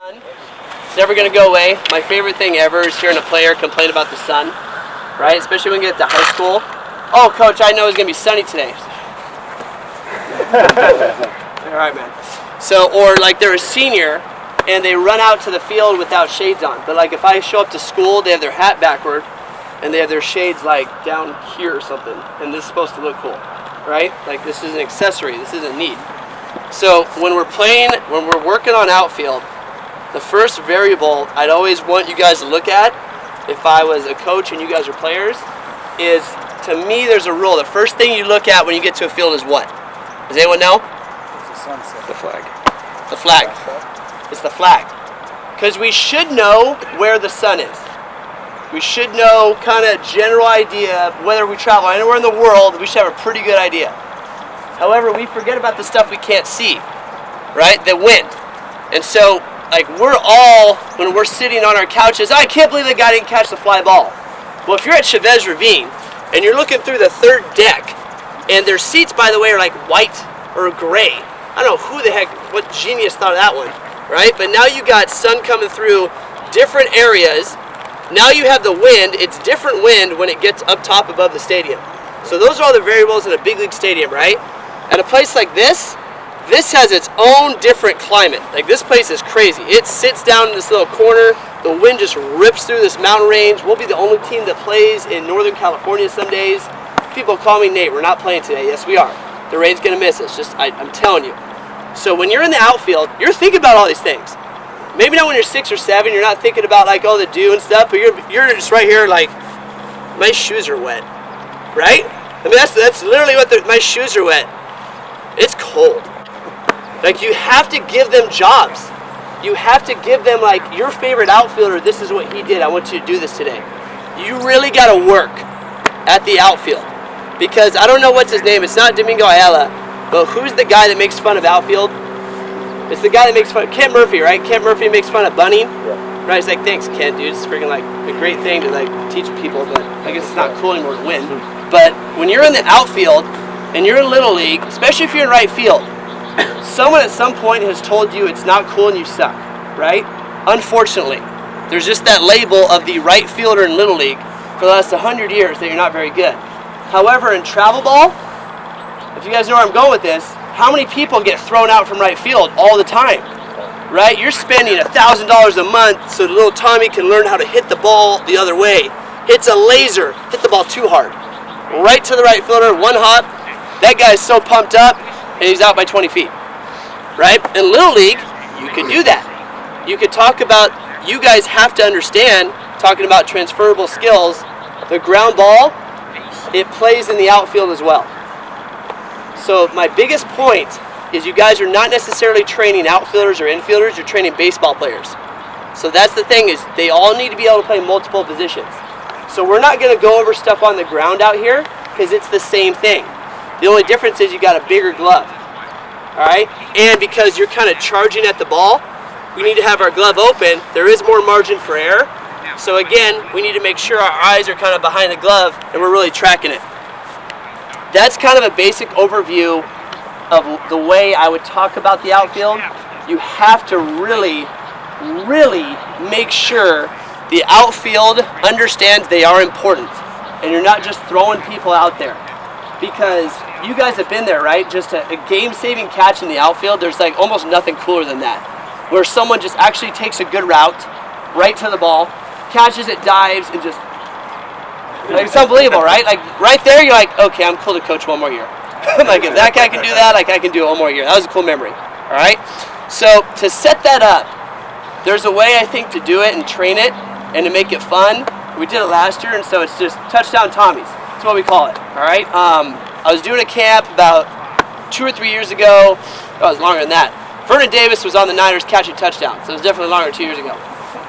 It's never going to go away. My favorite thing ever is hearing a player complain about the sun, right? Especially when we get to high school. Oh, coach, I know it's going to be sunny today. All right, man. So, or like they're a senior and they run out to the field without shades on. But like if I show up to school, they have their hat backward and they have their shades like down here or something. And this is supposed to look cool, right? Like this is an accessory. This isn't need. So when we're playing, when we're working on outfield, the first variable I'd always want you guys to look at, if I was a coach and you guys are players, is, to me, there's a rule. The first thing you look at when you get to a field is what? Does anyone know? It's the sunset. The flag. The flag. It's the flag. Because we should know where the sun is. We should know kind of general idea whether we travel anywhere in the world. We should have a pretty good idea. However, we forget about the stuff we can't see, right? The wind. And so, like, we're all, when we're sitting on our couches, I can't believe the guy didn't catch the fly ball. Well, if you're at Chavez Ravine and you're looking through the third deck, and their seats, by the way, are like white or gray. I don't know who the heck, what genius thought of that one, right? But now you got sun coming through different areas. Now you have the wind. It's different wind when it gets up top above the stadium. So those are all the variables in a big league stadium, right? At a place like this has its own different climate. Like this place is crazy. It sits down in this little corner. The wind just rips through this mountain range. We'll be the only team that plays in Northern California some days. People call me Nate, we're not playing today. Yes, we are. The rain's gonna miss us, I'm telling you. So when you're in the outfield, you're thinking about all these things. Maybe not when you're 6 or 7, you're not thinking about like all the dew and stuff, but you're just right here like, my shoes are wet, right? I mean, that's literally what my shoes are wet. It's cold. Like you have to give them jobs. You have to give them like your favorite outfielder, this is what he did, I want you to do this today. You really gotta work at the outfield. Because I don't know what's his name, it's not Domingo Ayala, but who's the guy that makes fun of outfield? It's the guy that makes fun of Kent Murphy, right? Kent Murphy makes fun of bunting. Yeah. Right, he's like, thanks Kent, dude, it's freaking like a great thing to like teach people, but I guess it's not cool anymore to win. But when you're in the outfield and you're in Little League, especially if you're in right field, someone at some point has told you it's not cool and you suck, right? Unfortunately, there's just that label of the right fielder in Little League for the last 100 years that you're not very good. However, in travel ball, if you guys know where I'm going with this, how many people get thrown out from right field all the time, right? You're spending $1,000 a month so the little Tommy can learn how to hit the ball the other way. Hits a laser, hit the ball too hard. Right to the right fielder, one hop. That guy's so pumped up, and he's out by 20 feet, right? In Little League, you can do that. You could talk about, you guys have to understand, talking about transferable skills, the ground ball, it plays in the outfield as well. So my biggest point is you guys are not necessarily training outfielders or infielders, you're training baseball players. So that's the thing, is they all need to be able to play multiple positions. So we're not going to go over stuff on the ground out here because it's the same thing. The only difference is you got a bigger glove. All right? And because you're kind of charging at the ball, we need to have our glove open. There is more margin for error. So again, we need to make sure our eyes are kind of behind the glove and we're really tracking it. That's kind of a basic overview of the way I would talk about the outfield. You have to really, really make sure the outfield understands they are important and you're not just throwing people out there. Because you guys have been there, right? Just a game-saving catch in the outfield, there's like almost nothing cooler than that. Where someone just actually takes a good route right to the ball, catches it, dives, and just, like, it's unbelievable, right? Like right there, you're like, okay, I'm cool to coach one more year. Like if that guy can do that, like I can do it one more year. That was a cool memory, all right? So to set that up, there's a way I think to do it and train it and to make it fun. We did it last year, and so it's just touchdown Tommies. That's what we call it, all right? I was doing a camp about 2 or 3 years ago. Oh, it was longer than that. Vernon Davis was on the Niners catching touchdowns, so it was definitely longer than 2 years ago.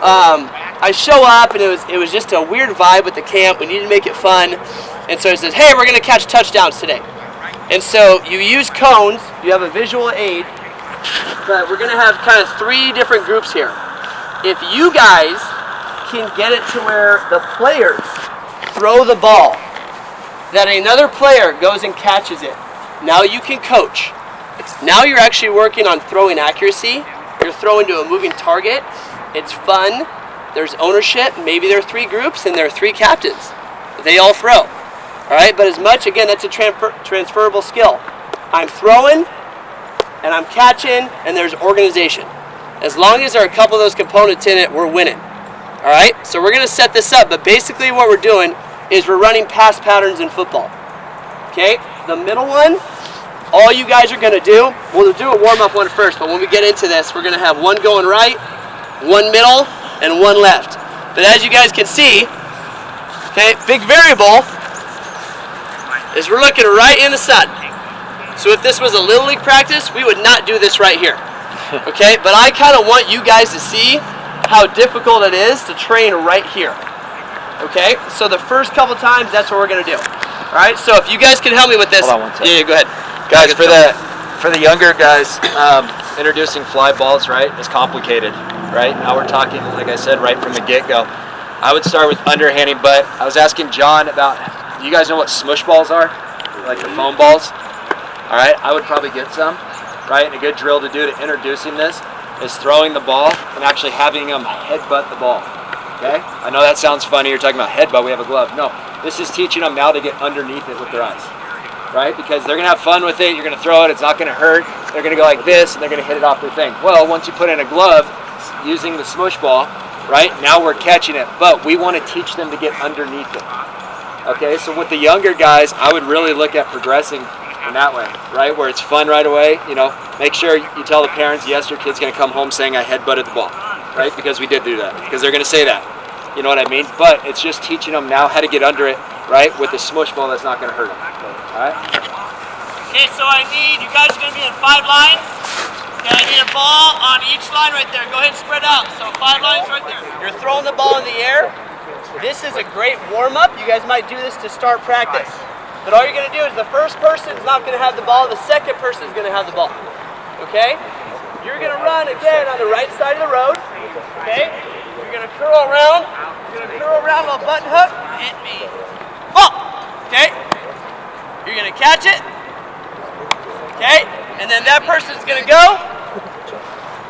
I show up, and it was just a weird vibe with the camp. We needed to make it fun. And so it says, hey, we're going to catch touchdowns today. And so you use cones. You have a visual aid. But we're going to have kind of 3 different groups here. If you guys can get it to where the players throw the ball, that another player goes and catches it, now you can coach. Now you're actually working on throwing accuracy, You're throwing to a moving target. It's fun. There's ownership. Maybe there are 3 groups and there are 3 captains. They all throw. All right, but as much, again, that's a transferable skill. I'm throwing and I'm catching and there's organization. As long as there are a couple of those components in it, we're winning. All right, so we're going to set this up, but basically what we're doing is we're running pass patterns in football. Okay, the middle one, all you guys are going to do, we'll do a warm-up one first, but when we get into this, we're going to have one going right, one middle, and one left. But as you guys can see, okay, big variable is we're looking right in the sun. So if this was a Little League practice, we would not do this right here. Okay, but I kind of want you guys to see how difficult it is to train right here. Okay, so the first couple times, that's what we're going to do. All right, so if you guys can help me with this. Hold on one second. Yeah, go ahead. Guys, for the younger guys, introducing fly balls, right, is complicated, right? Now we're talking, like I said, right from the get-go. I would start with underhanding, but I was asking John about, do you guys know what smush balls are? Like the foam balls? All right, I would probably get some, right? And a good drill to do to introducing this is throwing the ball and actually having them headbutt the ball, okay? I know that sounds funny, you're talking about headbutt, we have a glove. No, this is teaching them now to get underneath it with their eyes, right? Because they're gonna have fun with it, you're gonna throw it, it's not gonna hurt, they're gonna go like this, and they're gonna hit it off their thing. Well, once you put in a glove, using the smush ball, right, now we're catching it, but we wanna teach them to get underneath it. Okay, so with the younger guys, I would really look at progressing in that way, right? Where it's fun right away, you know, make sure you tell the parents, yes, your kid's gonna come home saying I headbutted the ball, right? Because we did do that, because they're gonna say that. You know what I mean? But it's just teaching them now how to get under it, right? With a smush ball that's not gonna hurt them, all right? Okay, so you guys are gonna be in 5 lines. Okay, I need a ball on each line right there. Go ahead and spread out. So 5 lines right there. You're throwing the ball in the air. This is a great warm-up. You guys might do this to start practice. But all you're going to do is the first person is not going to have the ball, the second person is going to have the ball. Okay? You're going to run again on the right side of the road. Okay? You're going to curl around. You're going to curl around, little button hook. Hit me. Ball! Okay? You're going to catch it. Okay? And then that person's going to go.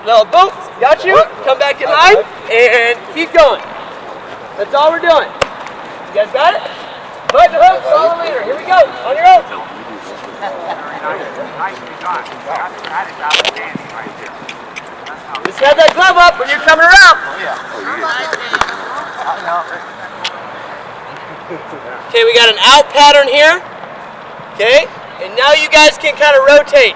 Little boom. Got you. Come back in line. And keep going. That's all we're doing. You guys got it? Button hook, follow the leader. Here we go. On your own. Just have that glove up when you're coming around. Okay, we got an out pattern here. Okay, and now you guys can kind of rotate.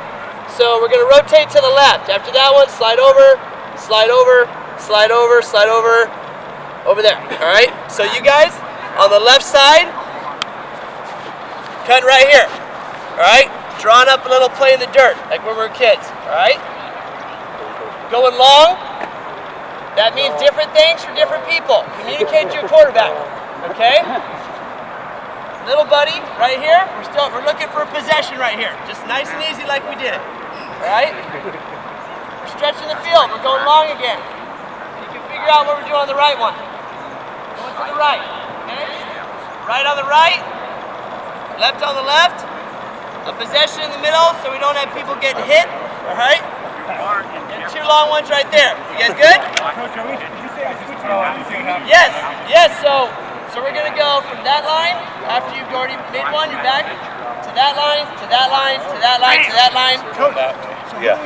So we're going to rotate to the left. After that one, slide over, slide over, slide over, slide over, over there. All right, so you guys on the left side, cut right here, all right? Drawing up a little play in the dirt, like when we were kids, all right? Going long, that means different things for different people. Communicate to your quarterback, okay? Little buddy, right here, we're looking for a possession right here. Just nice and easy like we did, all right? We're stretching the field, we're going long again. You can figure out what we're doing on the right one. Going to the right, okay? Right on the right. Left on the left, a possession in the middle so we don't have people getting hit, all right? And 2 long ones right there. You guys good? Yes, yes, so we're going to go from that line, after you've already made one, you're back, to that line, to that line, to that line, to that line. Yeah.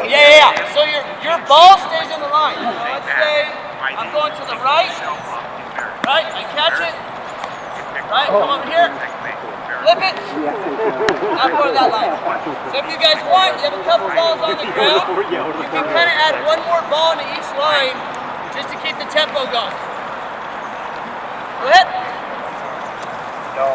Yeah. So your ball stays in the line. So let's say I'm going to the right, I catch it. Right, come over here, flip it, now go to that line. So if you guys want, you have a couple balls on the ground, you can kind of add one more ball to each line just to keep the tempo going. Go ahead. No.